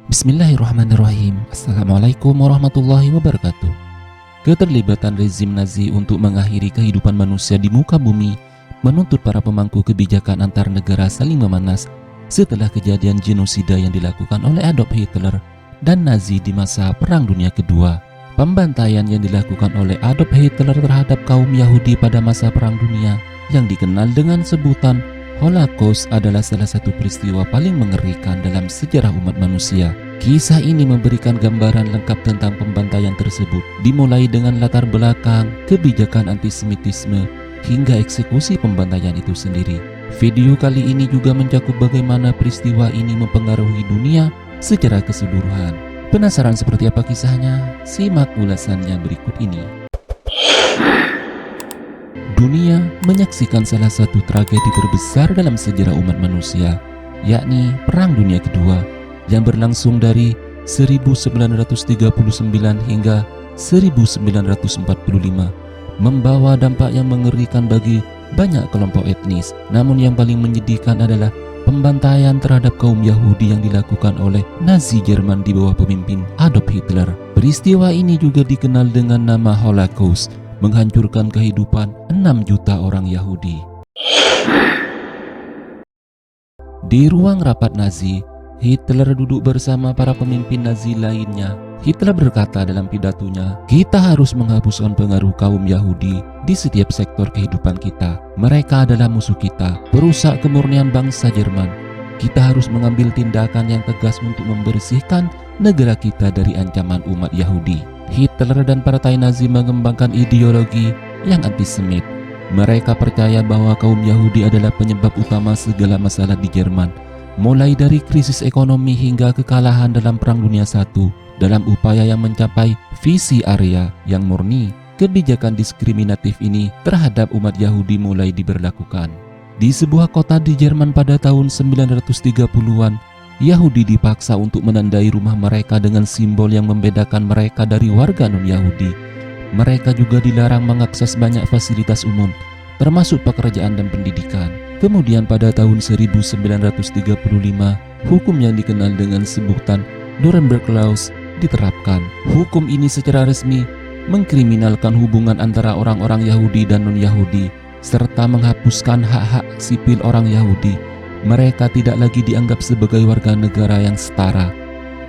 Bismillahirrahmanirrahim. Assalamualaikum warahmatullahi wabarakatuh. Keterlibatan rezim Nazi untuk mengakhiri kehidupan manusia di muka bumi menuntut para pemangku kebijakan antar negara saling memanas setelah kejadian genosida yang dilakukan oleh Adolf Hitler dan Nazi di masa Perang Dunia Kedua. Pembantaian yang dilakukan oleh Adolf Hitler terhadap kaum Yahudi pada masa Perang Dunia yang dikenal dengan sebutan Holocaust adalah salah satu peristiwa paling mengerikan dalam sejarah umat manusia. Kisah ini memberikan gambaran lengkap tentang pembantaian tersebut, dimulai dengan latar belakang, kebijakan antisemitisme, hingga eksekusi pembantaian itu sendiri. Video kali ini juga mencakup bagaimana peristiwa ini mempengaruhi dunia secara keseluruhan. Penasaran seperti apa kisahnya? Simak ulasannya berikut ini. Dunia menyaksikan salah satu tragedi terbesar dalam sejarah umat manusia, yakni Perang Dunia Kedua yang berlangsung dari 1939 hingga 1945, membawa dampak yang mengerikan bagi banyak kelompok etnis. Namun yang paling menyedihkan adalah pembantaian terhadap kaum Yahudi yang dilakukan oleh Nazi Jerman di bawah pemimpin Adolf Hitler. Peristiwa ini juga dikenal dengan nama Holocaust, menghancurkan kehidupan 6 juta orang Yahudi. Di ruang rapat Nazi, Hitler duduk bersama para pemimpin Nazi lainnya. Hitler berkata dalam pidatonya, "Kita harus menghapuskan pengaruh kaum Yahudi di setiap sektor kehidupan kita. Mereka adalah musuh kita, perusak kemurnian bangsa Jerman. Kita harus mengambil tindakan yang tegas untuk membersihkan negara kita dari ancaman umat Yahudi." Hitler dan partai Nazi mengembangkan ideologi yang antisemit. Mereka percaya bahwa kaum Yahudi adalah penyebab utama segala masalah di Jerman, mulai dari krisis ekonomi hingga kekalahan dalam Perang Dunia I. Dalam upaya yang mencapai visi Arya yang murni, kebijakan diskriminatif ini terhadap umat Yahudi mulai diberlakukan. Di sebuah kota di Jerman pada tahun 1930-an, Yahudi dipaksa untuk menandai rumah mereka dengan simbol yang membedakan mereka dari warga non-Yahudi. Mereka juga dilarang mengakses banyak fasilitas umum, termasuk pekerjaan dan pendidikan. Kemudian pada tahun 1935, hukum yang dikenal dengan sebutan Nuremberg Laws diterapkan. Hukum ini secara resmi mengkriminalkan hubungan antara orang-orang Yahudi dan non-Yahudi, serta menghapuskan hak-hak sipil orang Yahudi. Mereka tidak lagi dianggap sebagai warga negara yang setara.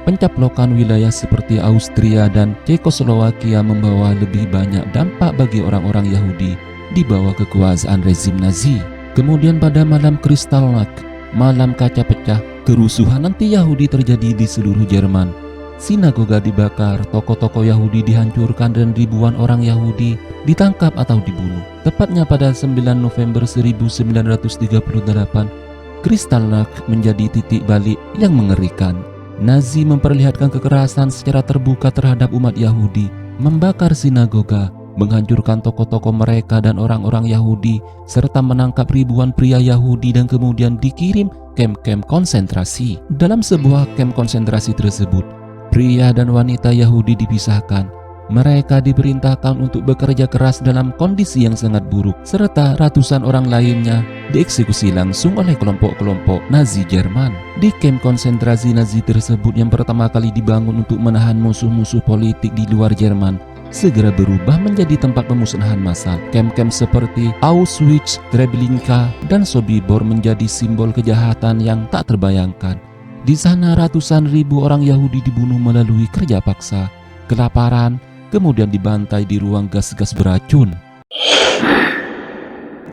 Pencaplokan wilayah seperti Austria dan Cekoslowakia membawa lebih banyak dampak bagi orang-orang Yahudi di bawah kekuasaan rezim Nazi. Kemudian pada malam Kristallnacht, malam kaca pecah, kerusuhan anti-Yahudi terjadi di seluruh Jerman. Sinagoga dibakar, toko-toko Yahudi dihancurkan dan ribuan orang Yahudi ditangkap atau dibunuh. Tepatnya pada 9 November 1938, Kristallnacht menjadi titik balik yang mengerikan. Nazi memperlihatkan kekerasan secara terbuka terhadap umat Yahudi, membakar sinagoga, menghancurkan toko-toko mereka dan orang-orang Yahudi, serta menangkap ribuan pria Yahudi dan kemudian dikirim kamp-kamp konsentrasi. Dalam sebuah kamp konsentrasi tersebut, pria dan wanita Yahudi dipisahkan. Mereka diperintahkan untuk bekerja keras dalam kondisi yang sangat buruk, serta ratusan orang lainnya dieksekusi langsung oleh kelompok-kelompok Nazi Jerman. Di kamp konsentrasi Nazi tersebut yang pertama kali dibangun untuk menahan musuh-musuh politik di luar Jerman, segera berubah menjadi tempat pemusnahan massal. Kamp-kamp seperti Auschwitz, Treblinka, dan Sobibor menjadi simbol kejahatan yang tak terbayangkan. Di sana ratusan ribu orang Yahudi dibunuh melalui kerja paksa, kelaparan, kemudian dibantai di ruang gas-gas beracun.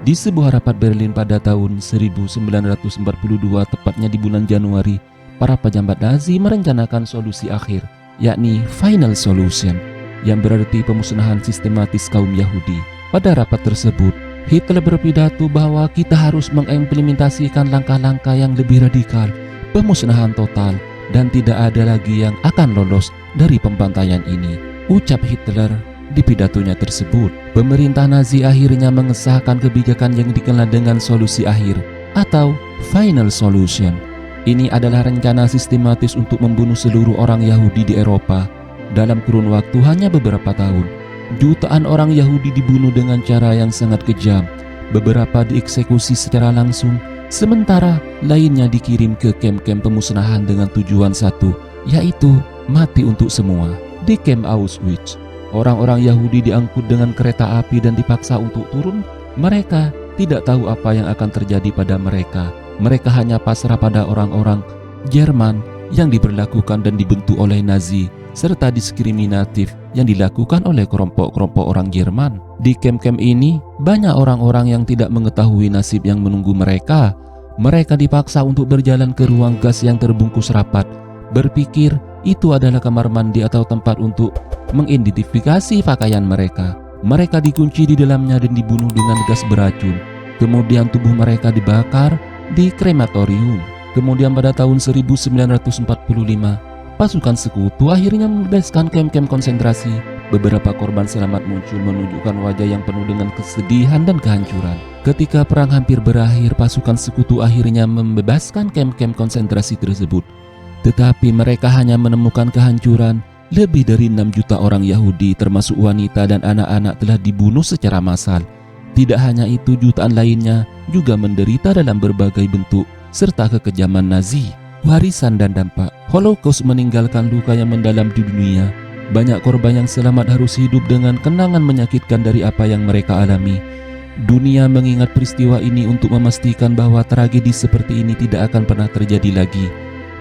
Di sebuah rapat Berlin pada tahun 1942, tepatnya di bulan Januari, para pejabat Nazi merencanakan solusi akhir, yakni Final Solution, yang berarti pemusnahan sistematis kaum Yahudi. Pada rapat tersebut, Hitler berpidato bahwa kita harus mengimplementasikan langkah-langkah yang lebih radikal, pemusnahan total, dan tidak ada lagi yang akan lolos dari pembantaian ini, ucap Hitler di pidatonya tersebut. Pemerintah Nazi akhirnya mengesahkan kebijakan yang dikenal dengan solusi akhir atau Final Solution. Ini adalah rencana sistematis untuk membunuh seluruh orang Yahudi di Eropa dalam kurun waktu hanya beberapa tahun. Jutaan orang Yahudi dibunuh dengan cara yang sangat kejam. Beberapa dieksekusi secara langsung, sementara lainnya dikirim ke kamp-kamp pemusnahan dengan tujuan satu, yaitu mati untuk semua. Di kamp Auschwitz, orang-orang Yahudi diangkut dengan kereta api dan dipaksa untuk turun. Mereka tidak tahu apa yang akan terjadi pada mereka. Mereka hanya pasrah pada orang-orang Jerman yang diperlakukan dan dibentuk oleh Nazi, serta diskriminatif yang dilakukan oleh kelompok-kelompok orang Jerman. Di kamp-kamp ini, banyak orang-orang yang tidak mengetahui nasib yang menunggu mereka. Mereka dipaksa untuk berjalan ke ruang gas yang terbungkus rapat, berpikir itu adalah kamar mandi atau tempat untuk mengidentifikasi pakaian mereka. Mereka dikunci di dalamnya dan dibunuh dengan gas beracun. Kemudian tubuh mereka dibakar di krematorium. Kemudian pada tahun 1945, pasukan sekutu akhirnya membebaskan kamp-kamp konsentrasi. Beberapa korban selamat muncul menunjukkan wajah yang penuh dengan kesedihan dan kehancuran. Ketika perang hampir berakhir, pasukan sekutu akhirnya membebaskan kamp-kamp konsentrasi tersebut. Tetapi mereka hanya menemukan kehancuran. Lebih dari 6 juta orang Yahudi termasuk wanita dan anak-anak telah dibunuh secara massal. Tidak hanya itu, jutaan lainnya juga menderita dalam berbagai bentuk serta kekejaman Nazi. Warisan dan dampak Holocaust meninggalkan luka yang mendalam di dunia. Banyak korban yang selamat harus hidup dengan kenangan menyakitkan dari apa yang mereka alami. Dunia mengingat peristiwa ini untuk memastikan bahwa tragedi seperti ini tidak akan pernah terjadi lagi.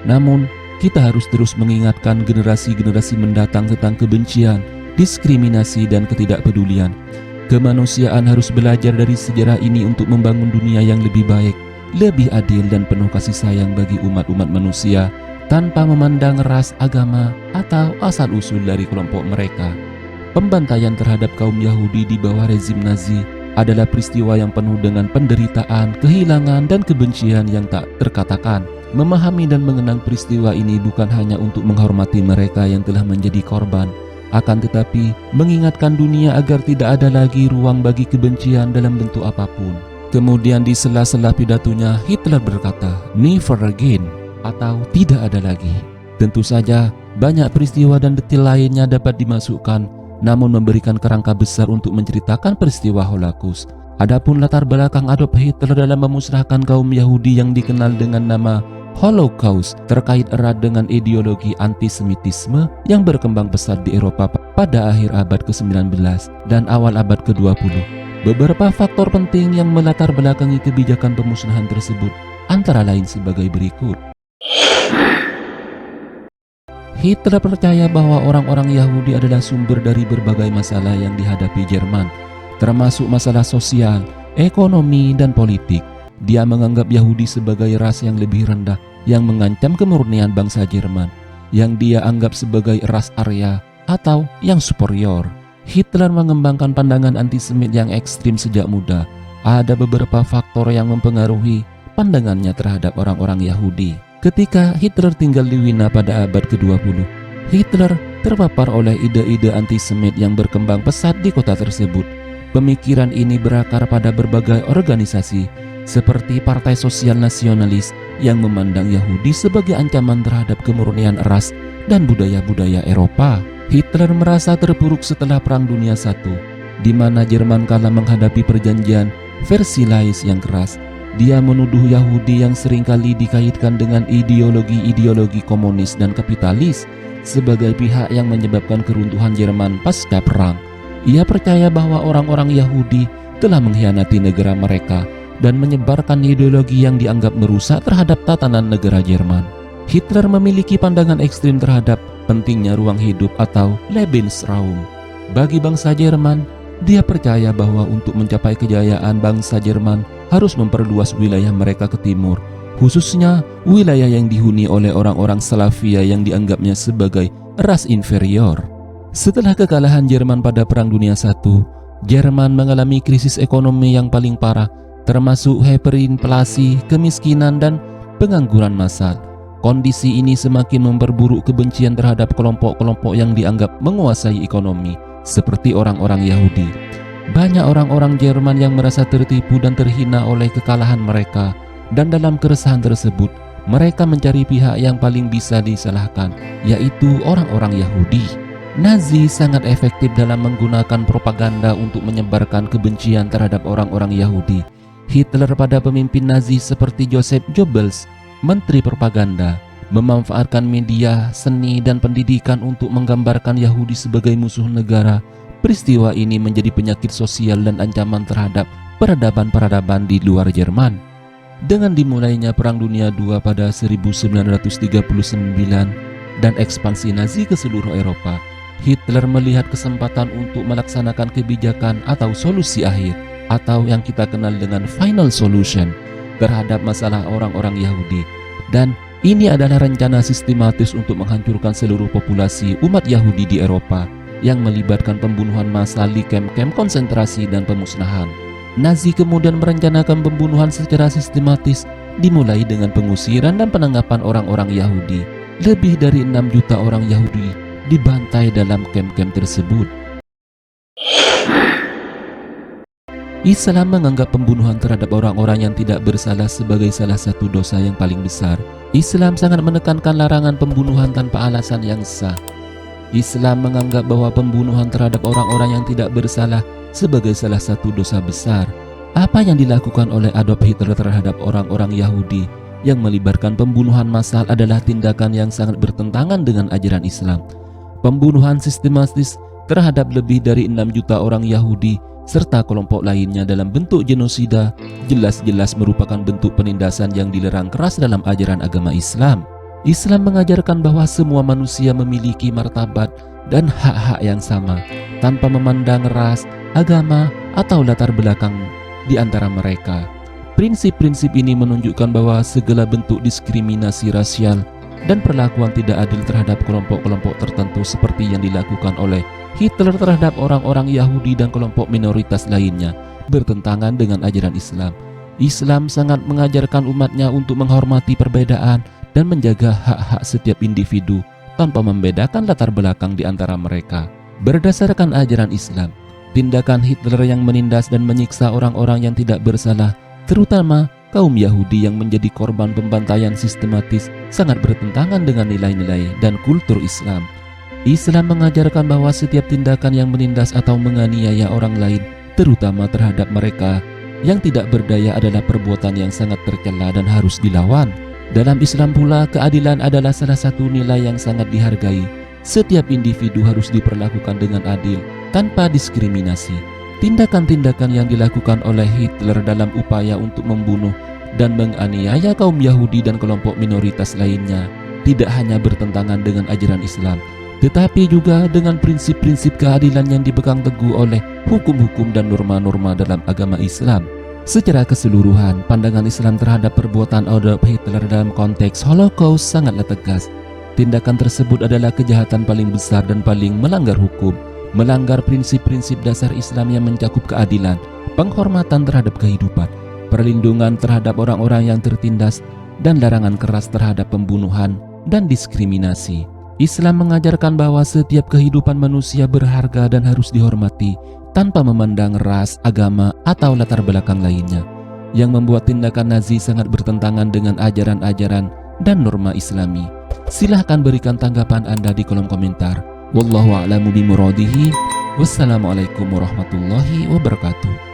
Namun, kita harus terus mengingatkan generasi-generasi mendatang tentang kebencian, diskriminasi, dan ketidakpedulian. Kemanusiaan harus belajar dari sejarah ini untuk membangun dunia yang lebih baik, lebih adil dan penuh kasih sayang bagi umat-umat manusia, tanpa memandang ras, agama, atau asal-usul dari kelompok mereka. Pembantaian terhadap kaum Yahudi di bawah rezim Nazi adalah peristiwa yang penuh dengan penderitaan, kehilangan, dan kebencian yang tak terkatakan. Memahami dan mengenang peristiwa ini bukan hanya untuk menghormati mereka yang telah menjadi korban, akan tetapi mengingatkan dunia agar tidak ada lagi ruang bagi kebencian dalam bentuk apapun. Kemudian di sela-sela pidatonya, Hitler berkata, "Never again," atau tidak ada lagi. Tentu saja banyak peristiwa dan detail lainnya dapat dimasukkan, namun memberikan kerangka besar untuk menceritakan peristiwa Holocaust. Adapun latar belakang Adolf Hitler dalam memusnahkan kaum Yahudi yang dikenal dengan nama Holocaust terkait erat dengan ideologi antisemitisme yang berkembang pesat di Eropa pada akhir abad ke-19 dan awal abad ke-20. Beberapa faktor penting yang melatar belakangi kebijakan pemusnahan tersebut antara lain sebagai berikut. Hitler percaya bahwa orang-orang Yahudi adalah sumber dari berbagai masalah yang dihadapi Jerman, termasuk masalah sosial, ekonomi, dan politik. Dia menganggap Yahudi sebagai ras yang lebih rendah yang mengancam kemurnian bangsa Jerman, yang dia anggap sebagai ras Arya atau yang superior. Hitler mengembangkan pandangan antisemit yang ekstrim sejak muda. Ada beberapa faktor yang mempengaruhi pandangannya terhadap orang-orang Yahudi. Ketika Hitler tinggal di Wina pada abad ke-20, Hitler terpapar oleh ide-ide antisemit yang berkembang pesat di kota tersebut. Pemikiran ini berakar pada berbagai organisasi seperti Partai Sosial Nasionalis yang memandang Yahudi sebagai ancaman terhadap kemurnian ras dan budaya-budaya Eropa. Hitler merasa terpuruk setelah Perang Dunia I, di mana Jerman kalah menghadapi perjanjian Versailles yang keras. Dia menuduh Yahudi yang seringkali dikaitkan dengan ideologi-ideologi komunis dan kapitalis sebagai pihak yang menyebabkan keruntuhan Jerman pasca perang. Ia percaya bahwa orang-orang Yahudi telah mengkhianati negara mereka dan menyebarkan ideologi yang dianggap merusak terhadap tatanan negara Jerman. Hitler memiliki pandangan ekstrim terhadap pentingnya ruang hidup atau Lebensraum. Bagi bangsa Jerman, dia percaya bahwa untuk mencapai kejayaan bangsa Jerman harus memperluas wilayah mereka ke timur, khususnya wilayah yang dihuni oleh orang-orang Slavia yang dianggapnya sebagai ras inferior. Setelah kekalahan Jerman pada Perang Dunia I, Jerman mengalami krisis ekonomi yang paling parah, termasuk hiperinflasi, kemiskinan, dan pengangguran massal. Kondisi ini semakin memperburuk kebencian terhadap kelompok-kelompok yang dianggap menguasai ekonomi, seperti orang-orang Yahudi. Banyak orang-orang Jerman yang merasa tertipu dan terhina oleh kekalahan mereka, dan dalam keresahan tersebut, mereka mencari pihak yang paling bisa disalahkan, yaitu orang-orang Yahudi. Nazi sangat efektif dalam menggunakan propaganda untuk menyebarkan kebencian terhadap orang-orang Yahudi. Hitler pada pemimpin Nazi seperti Joseph Goebbels, menteri propaganda, memanfaatkan media, seni, dan pendidikan untuk menggambarkan Yahudi sebagai musuh negara. Peristiwa ini menjadi penyakit sosial dan ancaman terhadap peradaban-peradaban di luar Jerman. Dengan dimulainya Perang Dunia II pada 1939 dan ekspansi Nazi ke seluruh Eropa, Hitler melihat kesempatan untuk melaksanakan kebijakan atau solusi akhir, atau yang kita kenal dengan final solution, terhadap masalah orang-orang Yahudi. Dan ini adalah rencana sistematis untuk menghancurkan seluruh populasi umat Yahudi di Eropa yang melibatkan pembunuhan massal di kamp-kamp konsentrasi dan pemusnahan. Nazi kemudian merencanakan pembunuhan secara sistematis, dimulai dengan pengusiran dan penangkapan orang-orang Yahudi. Lebih dari 6 juta orang Yahudi dibantai dalam kamp-kamp tersebut. Islam menganggap pembunuhan terhadap orang-orang yang tidak bersalah sebagai salah satu dosa yang paling besar. Islam sangat menekankan larangan pembunuhan tanpa alasan yang sah. Islam menganggap bahwa pembunuhan terhadap orang-orang yang tidak bersalah sebagai salah satu dosa besar. Apa yang dilakukan oleh Adolf Hitler terhadap orang-orang Yahudi yang melibatkan pembunuhan massal adalah tindakan yang sangat bertentangan dengan ajaran Islam. Pembunuhan sistematis terhadap lebih dari 6 juta orang Yahudi serta kelompok lainnya dalam bentuk genosida jelas-jelas merupakan bentuk penindasan yang dilarang keras dalam ajaran agama Islam. Islam mengajarkan bahwa semua manusia memiliki martabat dan hak-hak yang sama tanpa memandang ras, agama, atau latar belakang di antara mereka. Prinsip-prinsip ini menunjukkan bahwa segala bentuk diskriminasi rasial dan perlakuan tidak adil terhadap kelompok-kelompok tertentu seperti yang dilakukan oleh Hitler terhadap orang-orang Yahudi dan kelompok minoritas lainnya bertentangan dengan ajaran Islam. Islam sangat mengajarkan umatnya untuk menghormati perbedaan dan menjaga hak-hak setiap individu tanpa membedakan latar belakang di antara mereka. Berdasarkan ajaran Islam, tindakan Hitler yang menindas dan menyiksa orang-orang yang tidak bersalah, terutama kaum Yahudi yang menjadi korban pembantaian sistematis, sangat bertentangan dengan nilai-nilai dan kultur Islam. Islam mengajarkan bahwa setiap tindakan yang menindas atau menganiaya orang lain, terutama terhadap mereka yang tidak berdaya, adalah perbuatan yang sangat tercela dan harus dilawan. Dalam Islam pula, keadilan adalah salah satu nilai yang sangat dihargai. Setiap individu harus diperlakukan dengan adil, tanpa diskriminasi. Tindakan-tindakan yang dilakukan oleh Hitler dalam upaya untuk membunuh dan menganiaya kaum Yahudi dan kelompok minoritas lainnya tidak hanya bertentangan dengan ajaran Islam, tetapi juga dengan prinsip-prinsip keadilan yang dipegang teguh oleh hukum-hukum dan norma-norma dalam agama Islam. Secara keseluruhan, pandangan Islam terhadap perbuatan Adolf Hitler dalam konteks Holocaust sangatlah tegas. Tindakan tersebut adalah kejahatan paling besar dan paling melanggar hukum, melanggar prinsip-prinsip dasar Islam yang mencakup keadilan, penghormatan terhadap kehidupan, perlindungan terhadap orang-orang yang tertindas, dan larangan keras terhadap pembunuhan dan diskriminasi. Islam mengajarkan bahwa setiap kehidupan manusia berharga dan harus dihormati tanpa memandang ras, agama, atau latar belakang lainnya. Yang membuat tindakan Nazi sangat bertentangan dengan ajaran-ajaran dan norma Islami. Silahkan berikan tanggapan Anda di kolom komentar. Wallahu a'lamu bimuradihi. Wassalamualaikum warahmatullahi wabarakatuh.